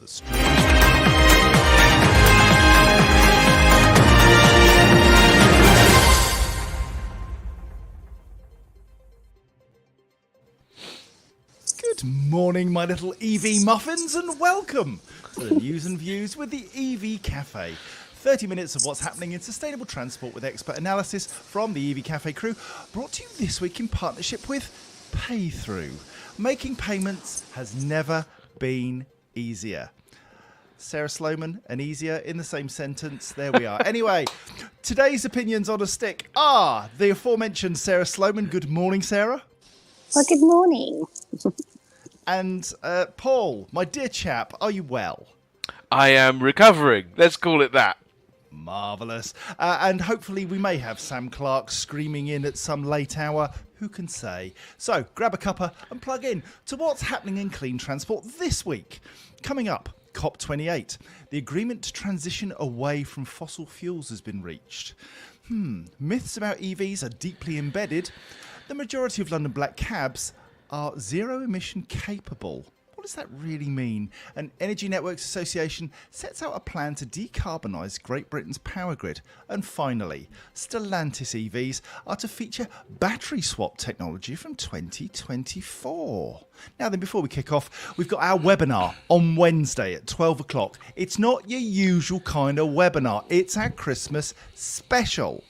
the street. Good morning, my little EV muffins, and welcome to the News and Views with the EV Café. 30 minutes of what's happening in sustainable transport with expert analysis from the EV Café crew, brought to you this week in partnership with Paythrough. Making payments has never been easier. Sarah Sloman and easier in the same sentence. There we are. Anyway, today's opinions on a stick are the aforementioned Sarah Sloman. Good morning, Sarah. Well, good morning. And Paul, my dear chap, are you well? I am recovering. Let's call it that. Marvellous. And hopefully we may have Sam Clark screaming in at some late hour. Who can say? So grab a cuppa and plug in to what's happening in clean transport this week. Coming up, COP28. The agreement to transition away from fossil fuels has been reached. Myths about EVs are deeply embedded. The majority of London black cabs are zero emission capable. What does that really mean? An Energy Networks Association sets out a plan to decarbonise Great Britain's power grid. And finally, Stellantis EVs are to feature battery swap technology from 2024. Now then, before we kick off, we've got our webinar on Wednesday at 12 o'clock. It's not your usual kind of webinar. It's our Christmas special.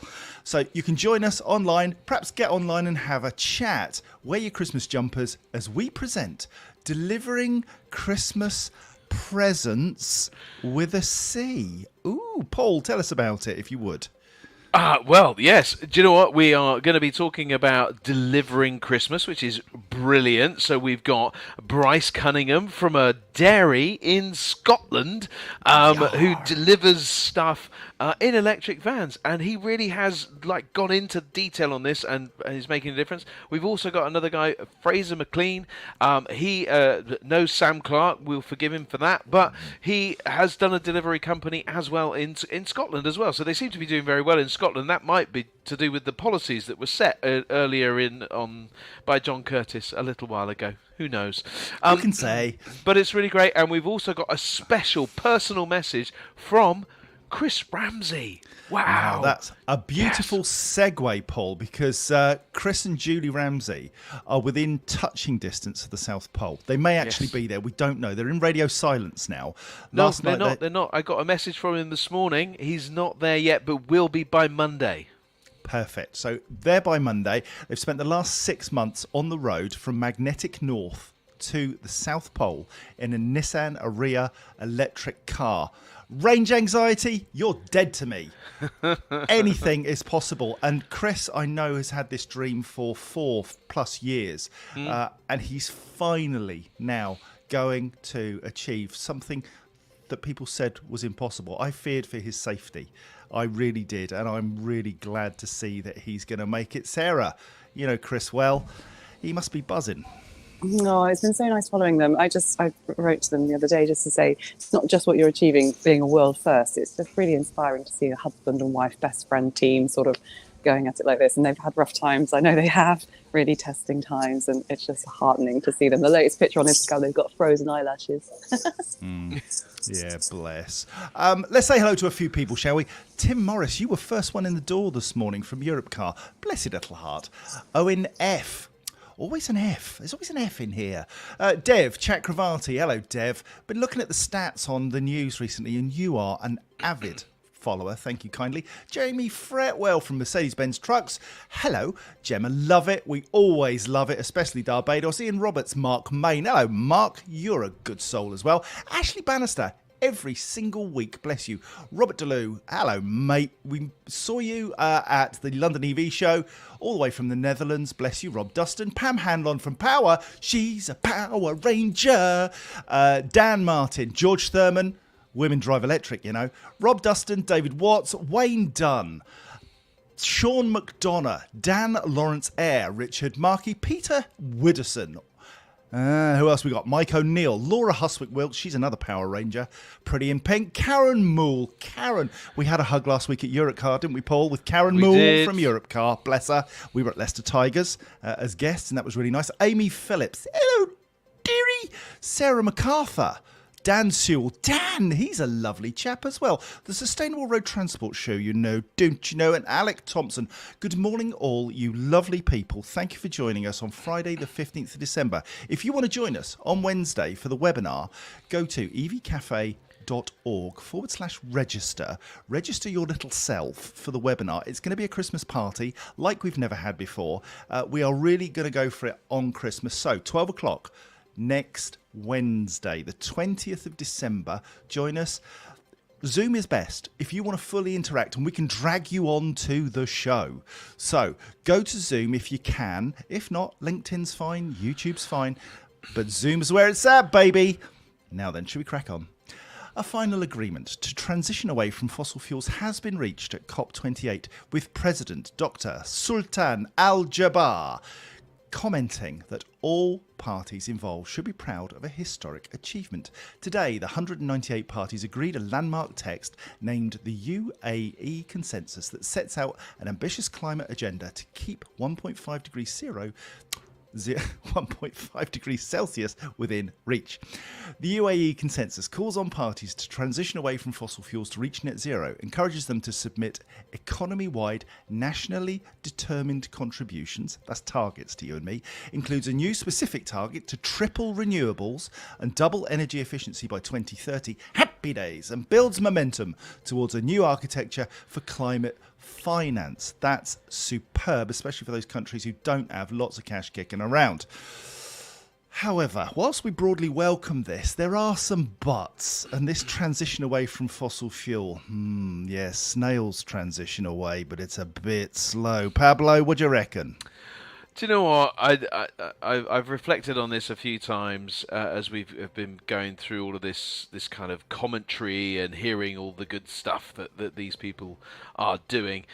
So you can join us online, perhaps get online and have a chat. Wear your Christmas jumpers as we present Delivering Christmas Presents with a C. Ooh, Paul, tell us about it if you would. Well, yes. Do you know what? We are going to be talking about delivering Christmas, which is brilliant. So we've got Bryce Cunningham from a dairy in Scotland who delivers stuff in electric vans. And he really has gone into detail on this and is making a difference. We've also got another guy, Fraser McLean. He knows Sam Clark. We'll forgive him for that. But he has done a delivery company as well in Scotland as well. So they seem to be doing very well in Scotland. That might be to do with the policies that were set earlier by John Curtis a little while ago. Who knows? You can say. But it's really great. And we've also got a special personal message from Chris Ramsey. Wow. That's a beautiful segue, Paul, because Chris and Julie Ramsey are within touching distance of the South Pole. They may actually be there. We don't know. They're in radio silence now. No, they're not. I got a message from him this morning. He's not there yet, but will be by Monday. Perfect. So they're by Monday. They've spent the last 6 months on the road from magnetic north to the South Pole in a Nissan Ariya electric car. Range anxiety, you're dead to me. Anything is possible. And Chris, I know, has had this dream for 4+ years. And he's finally now going to achieve something that people said was impossible. I feared for his safety. I really did. And I'm really glad to see that he's going to make it. Sarah, you know Chris well. He must be buzzing. No, it's been so nice following them. I wrote to them the other day just to say it's not just what you're achieving being a world first. It's just really inspiring to see a husband and wife best friend team sort of going at it like this. And they've had rough times. I know they have, really testing times. And it's just heartening to see them. The latest picture on Instagram, they've got frozen eyelashes. Yeah, bless. Let's say hello to a few people, shall we? Tim Morris, you were first one in the door this morning from Europe Car. Blessed little heart. Owen F. Always an F. There's always an F in here. Dev Chakravarti. Hello, Dev. Been looking at the stats on the news recently, and you are an avid follower. Thank you kindly. Jamie Fretwell from Mercedes-Benz Trucks. Hello, Gemma. Love it. We always love it, especially Barbados. Ian Roberts, Mark Main. Hello, Mark. You're a good soul as well. Ashley Bannister. Every single week, bless you. Robert DeLue, hello, mate. We saw you at the London EV show, all the way from the Netherlands. Bless you, Rob Dustin. Pam Hanlon from Power. She's a Power Ranger. Dan Martin, George Thurman. Women drive electric, you know. Rob Dustin, David Watts, Wayne Dunn. Sean McDonough, Dan Lawrence Eyre, Richard Markey, Peter Widderson. Who else we got? Mike O'Neill, Laura Huswick-Wilkes, she's another Power Ranger. Pretty in Pink, Karen Moole. Karen, we had a hug last week at Europcar, didn't we, Paul? With Karen Moole from Europcar, bless her. We were at Leicester Tigers as guests, and that was really nice. Amy Phillips, hello, dearie. Sarah MacArthur, Dan Sewell. Dan, he's a lovely chap as well. The Sustainable Road Transport Show, don't you know? And Alec Thompson. Good morning, all you lovely people. Thank you for joining us on Friday, the 15th of December. If you want to join us on Wednesday for the webinar, go to evcafe.org/register. Register your little self for the webinar. It's going to be a Christmas party like we've never had before. We are really going to go for it on Christmas. So 12 o'clock next Wednesday, the 20th of December. Join us. Zoom is best if you want to fully interact, and we can drag you on to the show. So go to Zoom if you can. If not, LinkedIn's fine, YouTube's fine, but Zoom's where it's at, baby. Now then, should we crack on? A final agreement to transition away from fossil fuels has been reached at COP28, with President Dr. Sultan Al-Jaber commenting that all parties involved should be proud of a historic achievement. Today, the 198 parties agreed a landmark text named the UAE Consensus that sets out an ambitious climate agenda to keep 1.5 degrees Celsius within reach. The UAE Consensus calls on parties to transition away from fossil fuels to reach net zero, encourages them to submit economy-wide, nationally determined contributions, that's targets to you and me, includes a new specific target to triple renewables and double energy efficiency by 2030, happy days, and builds momentum towards a new architecture for climate finance. That's superb, especially for those countries who don't have lots of cash kicking around. However, whilst we broadly welcome this, there are some buts, and this transition away from fossil fuel, yes, snails transition away, but it's a bit slow. Pablo, what do you reckon? Do you know what? I've reflected on this a few times as we've been going through all of this kind of commentary and hearing all the good stuff that these people are doing.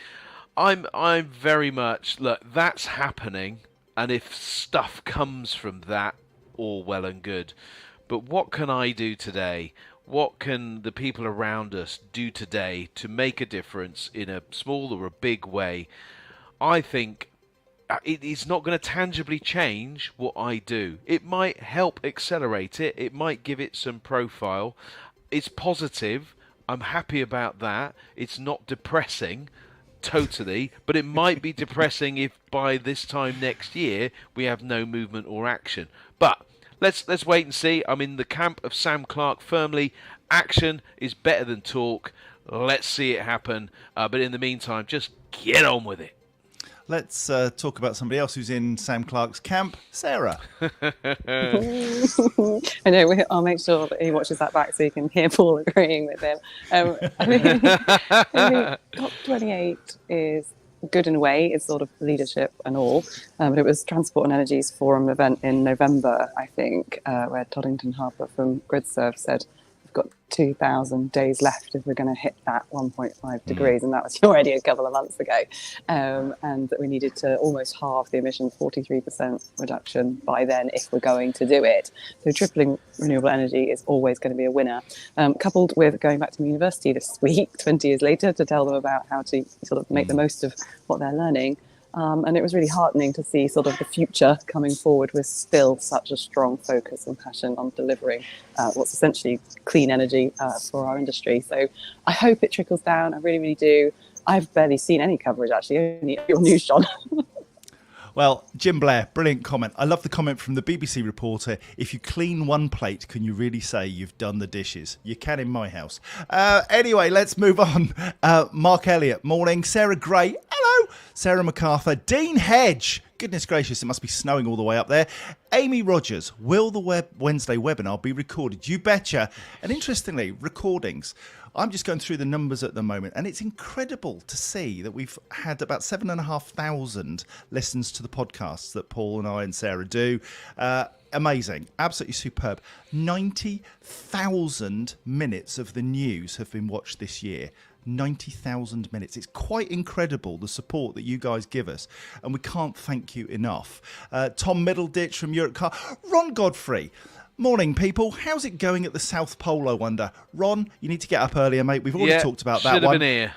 I'm very much, look, that's happening, and if stuff comes from that, all well and good. But what can I do today? What can the people around us do today to make a difference in a small or a big way? I think it's not going to tangibly change what I do. It might help accelerate it. It might give it some profile. It's positive. I'm happy about that. It's not depressing, totally, but it might be depressing if by this time next year we have no movement or action. But let's wait and see. I'm in the camp of Sam Clark firmly. Action is better than talk. Let's see it happen. But in the meantime, just get on with it. Let's talk about somebody else who's in Sam Clark's camp, Sarah. I know, I'll make sure that he watches that back so you can hear Paul agreeing with him. I think COP28 is good in a way. It's sort of leadership and all. But it was Transport and Energy's Forum event in November, I think, where Toddington Harper from GridServe said, we've got 2,000 days left if we're going to hit that 1.5 degrees, and that was already a couple of months ago, and that we needed to almost halve the emissions, 43% reduction by then if we're going to do it. So tripling renewable energy is always going to be a winner, coupled with going back to university this week 20 years later to tell them about how to sort of make the most of what they're learning. And it was really heartening to see sort of the future coming forward with still such a strong focus and passion on delivering what's essentially clean energy for our industry. So I hope it trickles down. I really, really do. I've barely seen any coverage, actually, only your news, John. Well, Jim Blair, brilliant comment. I love the comment from the BBC reporter. If you clean one plate, can you really say you've done the dishes? You can in my house. Anyway, let's move on. Mark Elliott, morning. Sarah Gray, hello. Sarah MacArthur, Dean Hedge. Goodness gracious, it must be snowing all the way up there. Amy Rogers, will the Wednesday webinar be recorded? You betcha. And interestingly, recordings. I'm just going through the numbers at the moment, and it's incredible to see that we've had about 7,500 listens to the podcasts that Paul and I and Sarah do. Amazing. Absolutely superb. 90,000 minutes of the news have been watched this year. 90,000 minutes. It's quite incredible, the support that you guys give us, and we can't thank you enough. Tom Middleditch from Europe Car. Ron Godfrey. Morning, people. How's it going at the South Pole, I wonder? Ron, you need to get up earlier, mate. We've already talked about that one. Should have been here.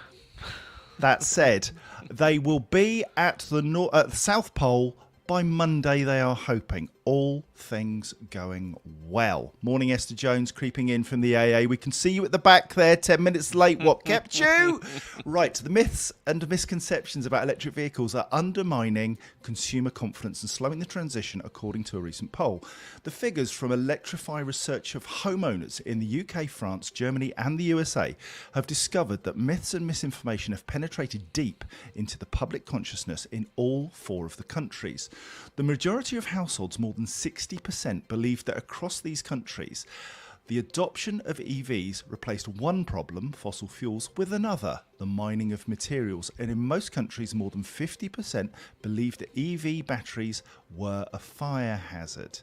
That said, they will be at the South Pole by Monday, they are hoping. all things going well. Morning, Esther Jones, creeping in from the AA. We can see you at the back there, 10 minutes late. What kept you? Right, the myths and misconceptions about electric vehicles are undermining consumer confidence and slowing the transition, according to a recent poll. The figures from Electrify research of homeowners in the UK, France, Germany and the USA have discovered that myths and misinformation have penetrated deep into the public consciousness in all 4 of the countries. The majority of households, more than 60%, believe that across these countries, the adoption of EVs replaced one problem, fossil fuels, with another, the mining of materials. And in most countries, more than 50% believed that EV batteries were a fire hazard.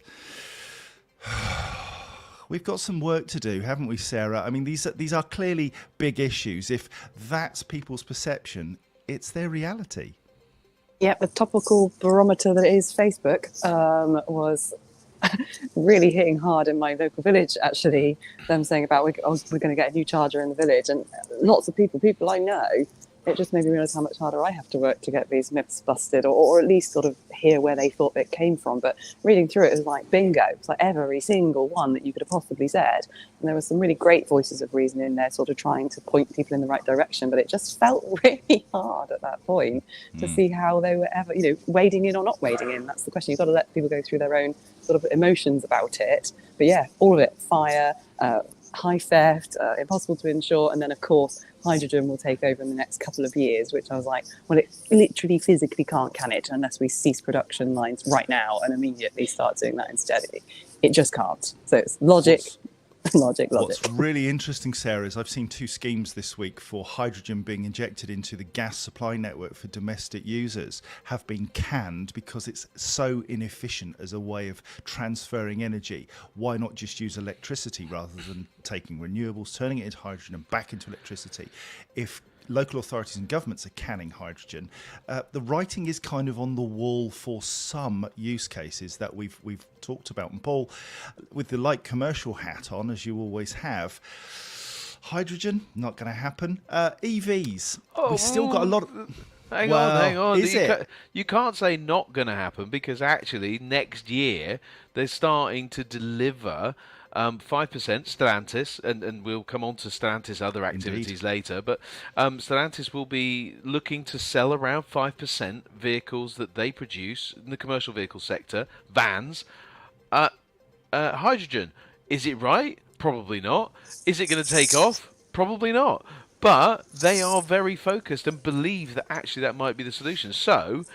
We've got some work to do, haven't we, Sarah? I mean, these are clearly big issues. If that's people's perception, it's their reality. Yeah, the topical barometer that is Facebook was really hitting hard in my local village, actually. Them saying about, we're going to get a new charger in the village. And lots of people I know, it just made me realise how much harder I have to work to get these myths busted, or at least sort of hear where they thought it came from. But reading through it was like bingo. It's like every single one that you could have possibly said. And there were some really great voices of reason in there, sort of trying to point people in the right direction. But it just felt really hard at that point to see how they were ever, wading in or not wading in. That's the question. You've got to let people go through their own sort of emotions about it. But yeah, all of it, fire, high theft, impossible to insure, and then of course hydrogen will take over in the next couple of years, which I was like, well, it literally physically can't, can it, unless we cease production lines right now and immediately start doing that instead. It just can't. So it's logic. What's really interesting, Sarah, is I've seen 2 schemes this week for hydrogen being injected into the gas supply network for domestic users have been canned because it's so inefficient as a way of transferring energy. Why not just use electricity rather than taking renewables, turning it into hydrogen and back into electricity? If local authorities and governments are canning hydrogen, the writing is kind of on the wall for some use cases that we've talked about. And Paul, with the light commercial hat on, as you always have, hydrogen, not going to happen. EVs, we've still got a lot of... Hang on. Is it? You can't say not going to happen, because actually next year they're starting to deliver 5% Stellantis, and we'll come on to Stellantis' other activities later, but Stellantis will be looking to sell around 5% vehicles that they produce in the commercial vehicle sector, vans, hydrogen. Is it right? Probably not. Is it going to take off? Probably not. But they are very focused and believe that actually that might be the solution. So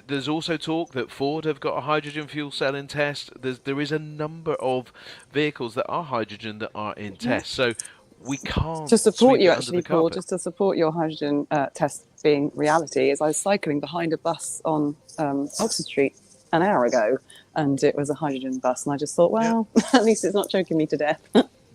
there's also talk that Ford have got a hydrogen fuel cell in test. There is a number of vehicles that are hydrogen that are in test. So we can't to support sweep you it actually, under the Paul, carpet. just to support your hydrogen test being reality, is I was cycling behind a bus on Oxford Street an hour ago, and it was a hydrogen bus, and I just thought, well, at least it's not choking me to death.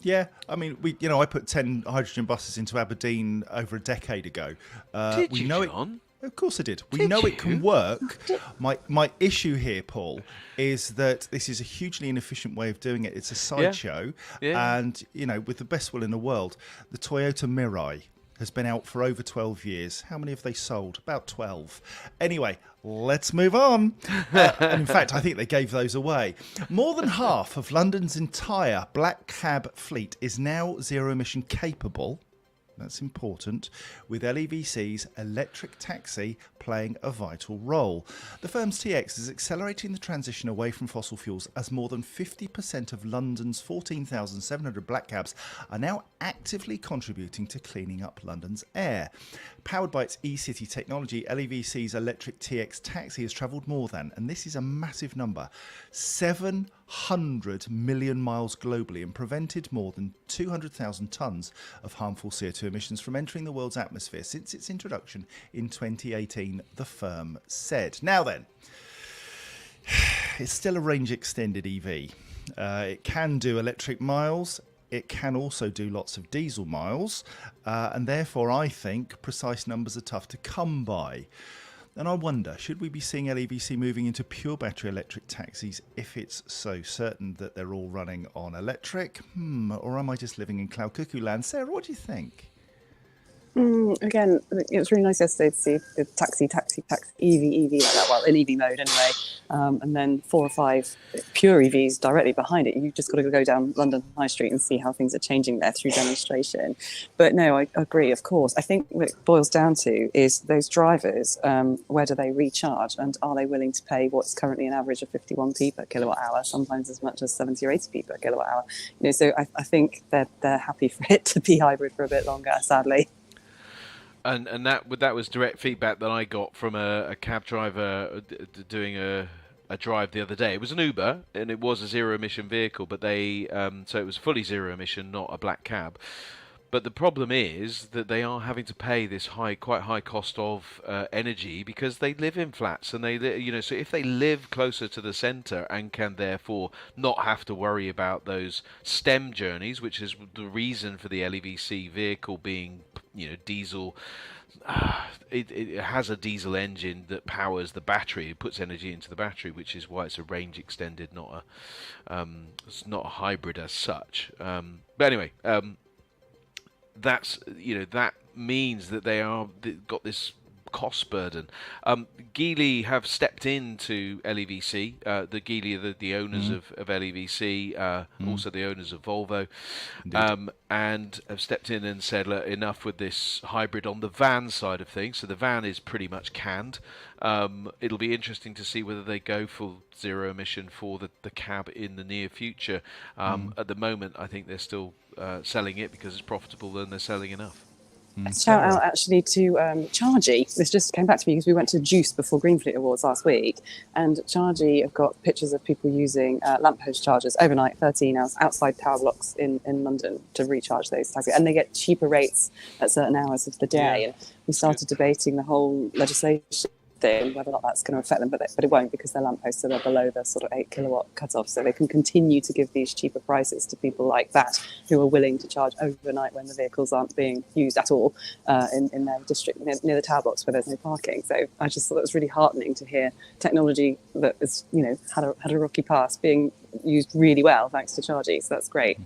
Yeah, I mean, I put 10 hydrogen buses into Aberdeen over a decade ago. Did you, John? Of course I did. We know it can work. My issue here, Paul, is that this is a hugely inefficient way of doing it. It's a sideshow. Yeah. And, with the best will in the world, the Toyota Mirai has been out for over 12 years. How many have they sold? About 12. Anyway, let's move on. And in fact, I think they gave those away. More than half of London's entire black cab fleet is now zero-emission capable. That's important, with LEVC's electric taxi playing a vital role. The firm's TX is accelerating the transition away from fossil fuels, as more than 50% of London's 14,700 black cabs are now actively contributing to cleaning up London's air. Powered by its e-city technology, LEVC's electric TX taxi has travelled more than, and this is a massive number, 700 million miles globally, and prevented more than 200,000 tonnes of harmful CO2 emissions from entering the world's atmosphere since its introduction in 2018, the firm said. Now then, it's still a range extended EV. It can do electric miles. It can also do lots of diesel miles, and therefore I think precise numbers are tough to come by. And I wonder, should we be seeing LEVC moving into pure battery electric taxis if it's so certain that they're all running on electric? Or am I just living in cloud cuckoo land? Sarah, what do you think? Again, it was really nice yesterday to see the taxi, EV like that. Well, in EV mode anyway, and then 4 or 5 pure EVs directly behind it. You've just got to go down London High Street and see how things are changing there through demonstration. But no, I agree. Of course, I think what it boils down to is those drivers. Where do they recharge, and are they willing to pay what's currently an average of 51p per kilowatt hour, sometimes as much as 70 or 80p per kilowatt hour? So I think they're happy for it to be hybrid for a bit longer. Sadly. And that was direct feedback that I got from a cab driver doing a drive the other day. It was an Uber, and it was a zero-emission vehicle, but they so it was fully zero-emission, not a black cab. But the problem is that they are having to pay this quite high cost of energy because they live in flats, and so if they live closer to the centre and can therefore not have to worry about those STEM journeys, which is the reason for the LEVC vehicle being, diesel. It has a diesel engine that powers the battery. It puts energy into the battery, which is why it's a range extended, it's not a hybrid as such. But anyway. That means that they've got this cost burden. Geely have stepped into LEVC. The Geely are the owners of LEVC, also the owners of Volvo, and have stepped in and said, look, enough with this hybrid on the van side of things. So the van is pretty much canned. It'll be interesting to see whether they go full zero emission for the cab in the near future. At the moment, I think they're still selling it because it's profitable and they're selling enough. Shout out actually to Chargy. This just came back to me because we went to Juice before Greenfleet Awards last week, and Chargy have got pictures of people using lamppost chargers overnight, 13 hours outside power blocks in London to recharge those taxis, and they get cheaper rates at certain hours of the day. And we started debating the whole legislation thing, whether or not that's going to affect them, but it won't, because their lampposts are below the sort of 8 kilowatt cutoff, so they can continue to give these cheaper prices to people like that who are willing to charge overnight when the vehicles aren't being used at all in their district near the tower blocks where there's no parking. So I just thought it was really heartening to hear technology that is had a rocky past being used really well thanks to Chargy. So that's great.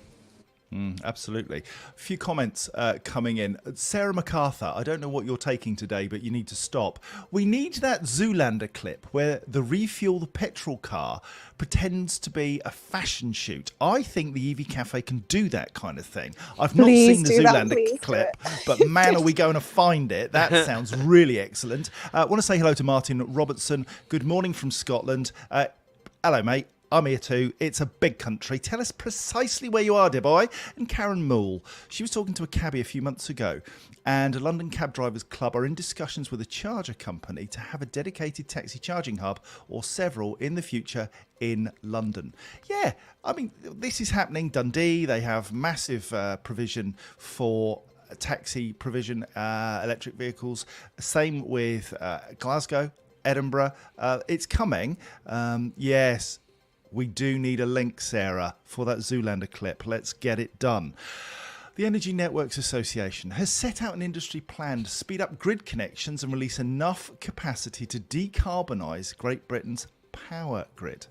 Absolutely. A few comments coming in. Sarah MacArthur, I don't know what you're taking today, but you need to stop. We need that Zoolander clip where the refuel the petrol car pretends to be a fashion shoot. I think the EV Café can do that kind of thing. I've not seen the Zoolander clip, but man, are we going to find it. That sounds really excellent. I want to say hello to Martin Robertson. Good morning from Scotland. Hello, mate. I'm here too. It's a big country. Tell us precisely where you are, dear boy. And Karen Moole, she was talking to a cabbie a few months ago, and a London Cab Drivers Club are in discussions with a charger company to have a dedicated taxi charging hub or several in the future in London. Yeah, I mean, this is happening. Dundee, they have massive provision for taxi provision, electric vehicles. Same with Glasgow, Edinburgh. It's coming. Yes. We do need a link, Sarah, for that Zoolander clip. Let's get it done. The Energy Networks Association has set out an industry plan to speed up grid connections and release enough capacity to decarbonise Great Britain's power grid.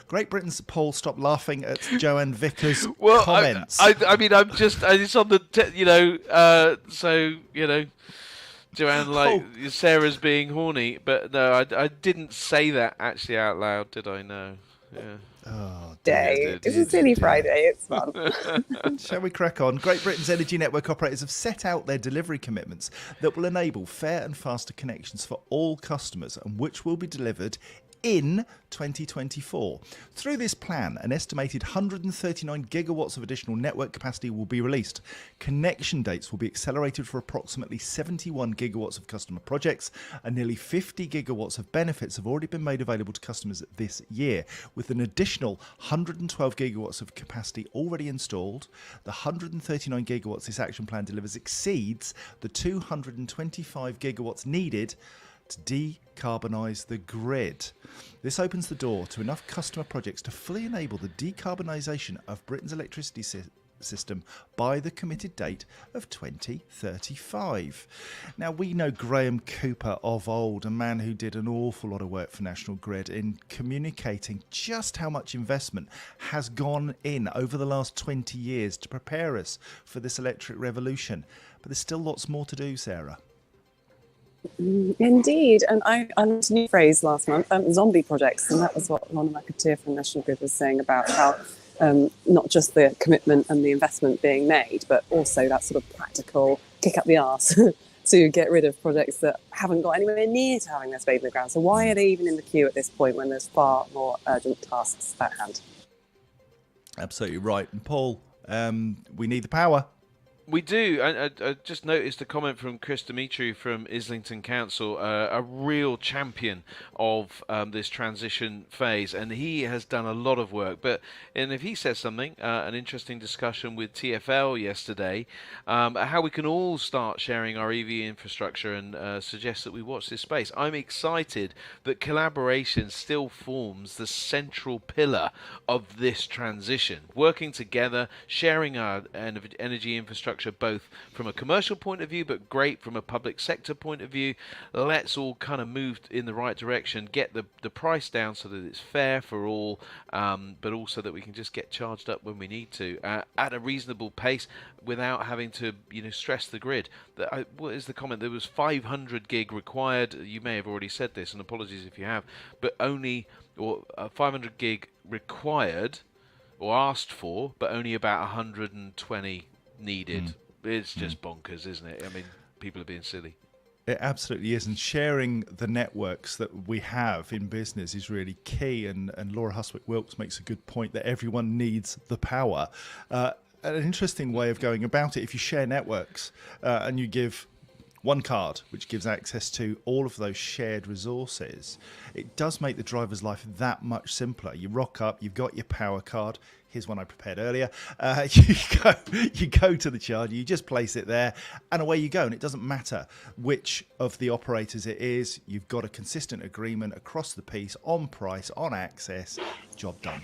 Great Britain's Paul, stop laughing at Joanne Vickers' comments. I mean, it's on the, Joanne, Sarah's being horny, but no, I didn't say that actually out loud, did I? No. Yeah. Oh, day. It's a silly Friday. It's fun. Shall we crack on? Great Britain's energy network operators have set out their delivery commitments that will enable fair and faster connections for all customers, and which will be delivered in 2024. Through this plan, an estimated 139 gigawatts of additional network capacity will be released. Connection dates will be accelerated for approximately 71 gigawatts of customer projects, and nearly 50 gigawatts of benefits have already been made available to customers this year, with an additional 112 gigawatts of capacity already installed. The 139 gigawatts this action plan delivers exceeds the 225 gigawatts needed to decarbonise the grid. This opens the door to enough customer projects to fully enable the decarbonisation of Britain's electricity system by the committed date of 2035. Now, we know Graham Cooper of old, a man who did an awful lot of work for National Grid in communicating just how much investment has gone in over the last 20 years to prepare us for this electric revolution. But there's still lots more to do, Sarah. Indeed, and I learned a new phrase last month, zombie projects, and that was what Lorna McAteer from National Grid was saying about how not just the commitment and the investment being made, but also that sort of practical kick up the arse to get rid of projects that haven't got anywhere near to having their spade in the ground. So why are they even in the queue at this point when there's far more urgent tasks at hand? Absolutely right. And Paul, we need the power. We do. I just noticed a comment from Chris Dimitri from Islington Council, a real champion of this transition phase, and he has done a lot of work. And if he says something, an interesting discussion with TfL yesterday, how we can all start sharing our EV infrastructure and suggest that we watch this space. I'm excited that collaboration still forms the central pillar of this transition. Working together, sharing our energy infrastructure, both from a commercial point of view, but great from a public sector point of view. Let's all kind of move in the right direction, get the price down so that it's fair for all, but also that we can just get charged up when we need to at a reasonable pace without having to stress the grid. What is the comment? There was 500 gig required. You may have already said this, and apologies if you have, but only 500 gig required or asked for, but only about 120 needed. It's just bonkers, isn't it? I mean, people are being silly. It absolutely is, and sharing the networks that we have in business is really key, and Laura Huswick-Wilkes makes a good point that everyone needs the power. An interesting way of going about it, if you share networks and you give one card, which gives access to all of those shared resources, it does make the driver's life that much simpler. You rock up, you've got your power card. Here's one I prepared earlier. You go to the charger, you just place it there, and away you go. And it doesn't matter which of the operators it is. You've got a consistent agreement across the piece on price, on access. Job done.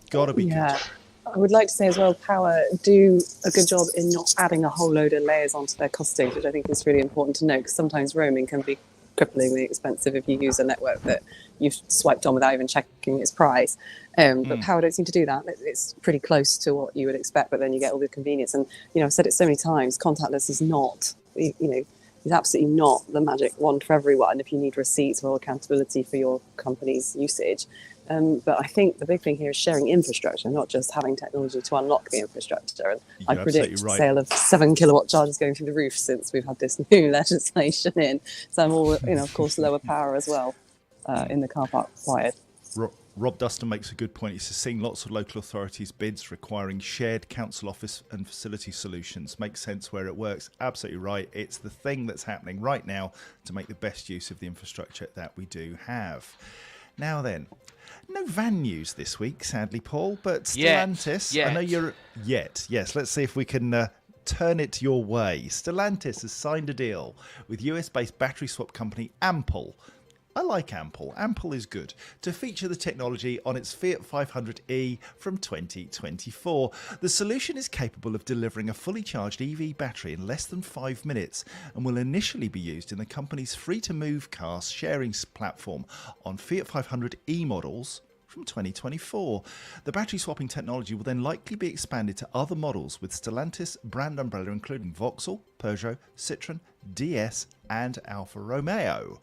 Got to be good. I would like to say as well, Power do a good job in not adding a whole load of layers onto their costings, which I think is really important to know, because sometimes roaming can be cripplingly expensive if you use a network that you've swiped on without even checking its price. But Power don't seem to do that. It's pretty close to what you would expect, but then you get all the convenience. And, I've said it so many times, contactless is not, is absolutely not the magic wand for everyone if you need receipts or accountability for your company's usage. But I think the big thing here is sharing infrastructure, not just having technology to unlock the infrastructure. And I predict sale of 7 kilowatt chargers going through the roof since we've had this new legislation in. So I'm all, of course, lower power as well in the car park required. Rob Dustin makes a good point. He says seeing lots of local authorities' bids requiring shared council office and facility solutions makes sense where it works. Absolutely right. It's the thing that's happening right now to make the best use of the infrastructure that we do have. Now then, no van news this week, sadly, Paul, but Stellantis. Yet. I know you're... Yes. Let's see if we can turn it your way. Stellantis has signed a deal with US-based battery swap company Ampol. I like Ampol. Ampol is good. To feature the technology on its Fiat 500e from 2024. The solution is capable of delivering a fully charged EV battery in less than 5 minutes and will initially be used in the company's free-to-move car sharing platform on Fiat 500e models from 2024. The battery swapping technology will then likely be expanded to other models with Stellantis brand umbrella including Vauxhall, Peugeot, Citroën, DS and Alfa Romeo.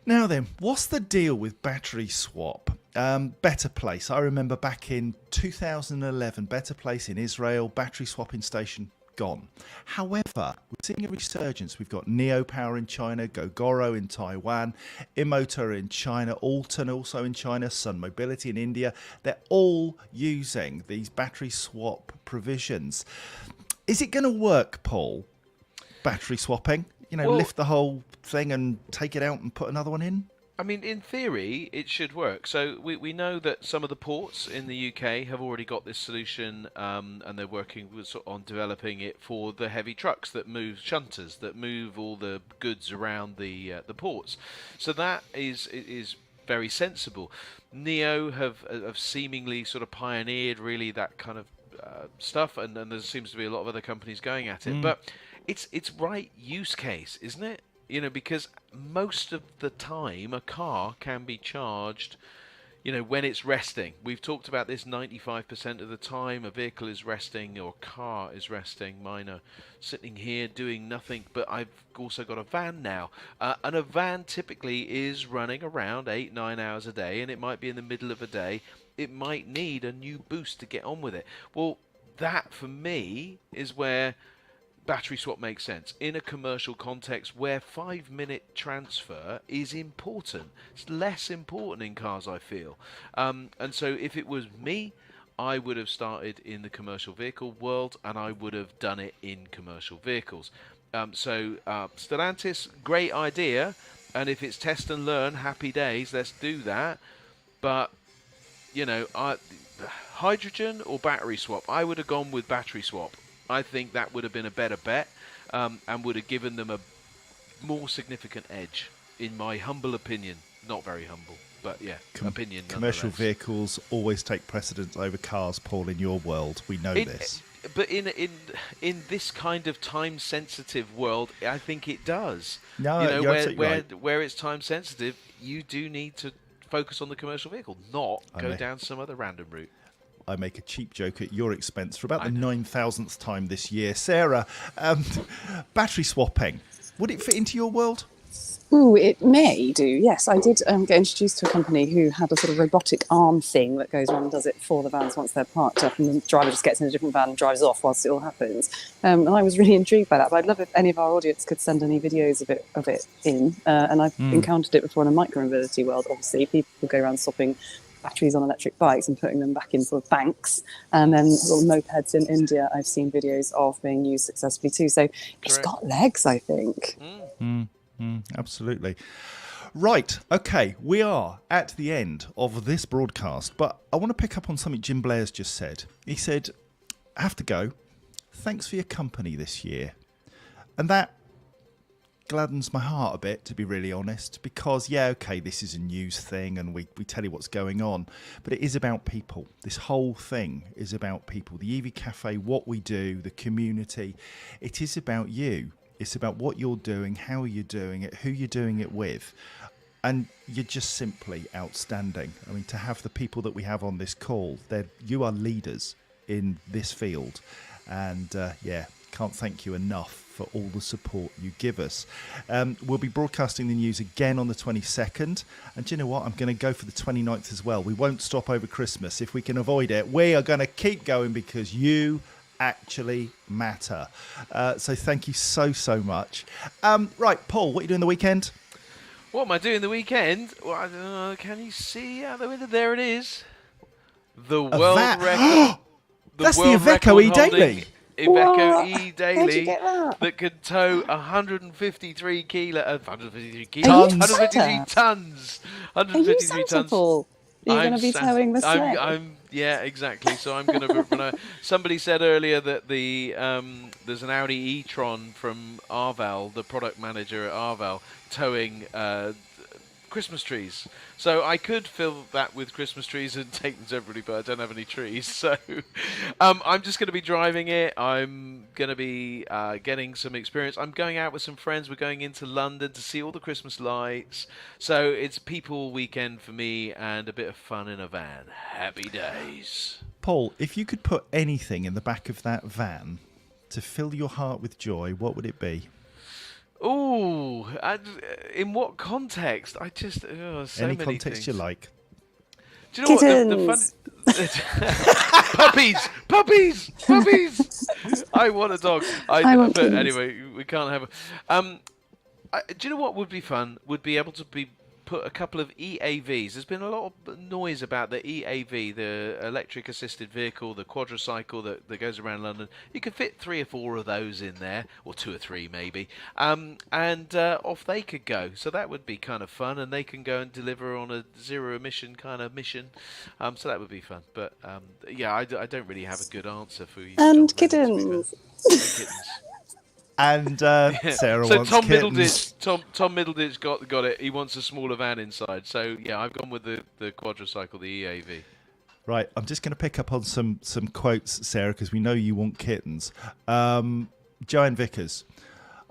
Now then, what's the deal with battery swap? Better Place. I remember back in 2011, Better Place in Israel, battery swapping station gone. However, we're seeing a resurgence. We've got Neo Power in China, Gogoro in Taiwan, Imota in China, Alton also in China, Sun Mobility in India. They're all using these battery swap provisions. Is it going to work, Paul? Battery swapping? Lift the whole thing and take it out and put another one in? I mean, in theory, it should work. So we know that some of the ports in the UK have already got this solution, and they're working on developing it for the heavy trucks that move shunters, that move all the goods around the ports. So that is very sensible. Neo have seemingly sort of pioneered really that kind of stuff, and there seems to be a lot of other companies going at it. But it's right use case, isn't it? Because most of the time a car can be charged, when it's resting. We've talked about this 95% of the time a vehicle is resting or a car is resting. Mine are sitting here doing nothing, but I've also got a van now. And a van typically is running around 8-9 hours a day, and it might be in the middle of a day. It might need a new boost to get on with it. Well, that for me is where battery swap makes sense in a commercial context where 5-minute transfer is important. It's less important in cars, I feel. And so if it was me, I would have started in the commercial vehicle world, and I would have done it in commercial vehicles. Stellantis, great idea, and if it's test and learn, happy days, let's do that. But hydrogen or battery swap, I would have gone with battery swap. I think that would have been a better bet, and would have given them a more significant edge, in my humble opinion. Not very humble, but yeah, opinion. Commercial vehicles always take precedence over cars, Paul, in your world. We know this. But in this kind of time-sensitive world, I think it does. No, you're absolutely right. Where it's time-sensitive, you do need to focus on the commercial vehicle, not go down some other random route. I make a cheap joke at your expense for about the 9,000th time this year. Sarah, battery swapping, would it fit into your world? Ooh, it may do, yes. I did get introduced to a company who had a sort of robotic arm thing that goes around and does it for the vans once they're parked up, and the driver just gets in a different van and drives off whilst it all happens. And I was really intrigued by that, but I'd love if any of our audience could send any videos of it in. And I've encountered it before in a micro-mobility world, obviously. People go around swapping batteries on electric bikes and putting them back in sort of banks, and then sort of mopeds in India I've seen videos of being used successfully too. So it's got legs, I think. Absolutely. Right, okay, we are at the end of this broadcast, but I want to pick up on something Jim Blair's just said. He said, I have to go. Thanks for your company this year. And that gladdens my heart a bit, to be really honest, because this is a news thing and we tell you what's going on, but it is about people. This whole thing is about people. The EV Café, what we do, the community, it is about you. It's about what you're doing, how you're doing it, who you're doing it with, and you're just simply outstanding. I mean, to have the people that we have on this call, you are leaders in this field, and can't thank you enough for all the support you give us. We'll be broadcasting the news again on the 22nd. And do you know what? I'm going to go for the 29th as well. We won't stop over Christmas. If we can avoid it, we are going to keep going because you actually matter. So thank you so much. Right, Paul, what are you doing the weekend? What am I doing the weekend? Well, I don't know. Can you see out the window? There it is. The world record. That's the Iveco E-Daily. Iveco E-Daily How'd you get that could tow 153 tons. 153 tons. Are you Santa Paul? Are you going to be towing the sleigh? Yeah, exactly. So I'm going to. Somebody said earlier that there's an Audi e-tron from Arval, the product manager at Arval, towing Christmas trees. So I could fill that with Christmas trees and take them to everybody, but I don't have any trees. So I'm just going to be driving it. I'm going to be getting some experience. I'm going out with some friends. We're going into London to see all the Christmas lights. So it's people weekend for me and a bit of fun in a van. Happy days. Paul, if you could put anything in the back of that van to fill your heart with joy, what would it be? Ooh, in what context? I just Any many context things. you like. Do you know Kittens. What puppies! I want a dog. But anyway, we can't have a. Do you know what would be fun? Would be able to put a couple of EAVs. There's been a lot of noise about the EAV, the electric assisted vehicle, the quadricycle that goes around London. You could fit 3 or 4 of those in there, or 2 or 3 maybe, and off they could go. So that would be kind of fun, and they can go and deliver on a zero emission kind of mission. So that would be fun. But I don't really have a good answer for you. And kittens. Kittens. And Sarah So wants Tom kittens. Tom Middleditch got it. He wants a smaller van inside. So yeah, I've gone with the quadricycle, the EAV. Right, I'm just going to pick up on some quotes, Sarah, because we know you want kittens. Joanne Vickers,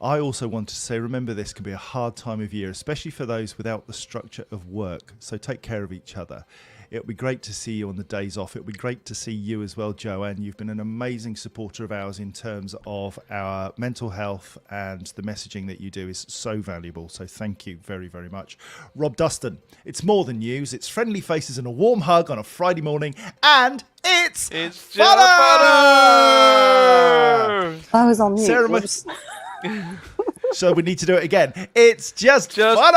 I also wanted to say, remember this can be a hard time of year, especially for those without the structure of work. So take care of each other. It'll be great to see you on the days off. It'll be great to see you as well, Joanne. You've been an amazing supporter of ours in terms of our mental health, and the messaging that you do is so valuable. So thank you very, very much. Rob Dustin, it's more than news. It's friendly faces and a warm hug on a Friday morning. And it's Fodder! I was on mute. Sarah Whoops. So we need to do it again. It's just Fodder!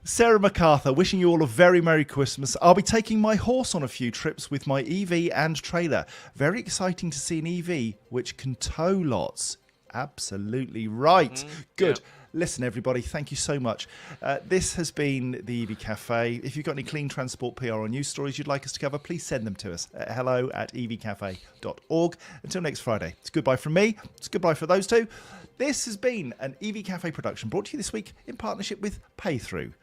Sarah MacArthur, wishing you all a very Merry Christmas. I'll be taking my horse on a few trips with my EV and trailer. Very exciting to see an EV which can tow lots. Absolutely right. Good. Yep. Listen, everybody, thank you so much. This has been the EV Cafe. If you've got any clean transport, PR, or news stories you'd like us to cover, please send them to us at hello@evcafe.org. Until next Friday, it's goodbye from me. It's goodbye for those two. This has been an EV Cafe production brought to you this week in partnership with PayThrough.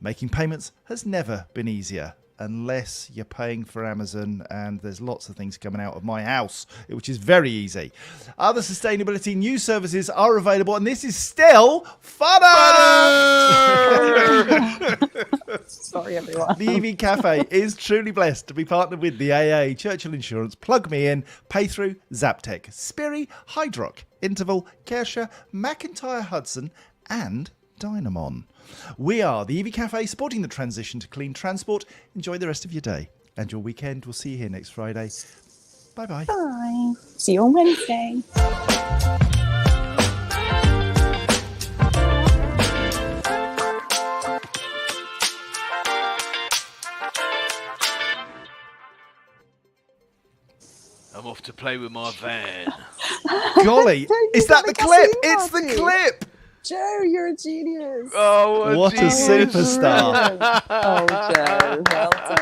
Making payments has never been easier, unless you're paying for Amazon, and there's lots of things coming out of my house, which is very easy. Other sustainability news services are available, and this is still Fodder! Sorry, everyone. The EV Cafe is truly blessed to be partnered with the AA, Churchill Insurance, Plug Me In, Paythrough, Zaptec, Spiri, Hydrock, Interval, Kershaw, McIntyre Hudson, and Dynamon. We are the EV Cafe, supporting the transition to clean transport. Enjoy the rest of your day and your weekend. We'll see you here next Friday. Bye-bye. Bye. See you on Wednesday. I'm off to play with my van. Golly, is that the clip? It's the clip. Joe, you're a genius. Oh, What a genius. superstar. Oh, Joe, well done.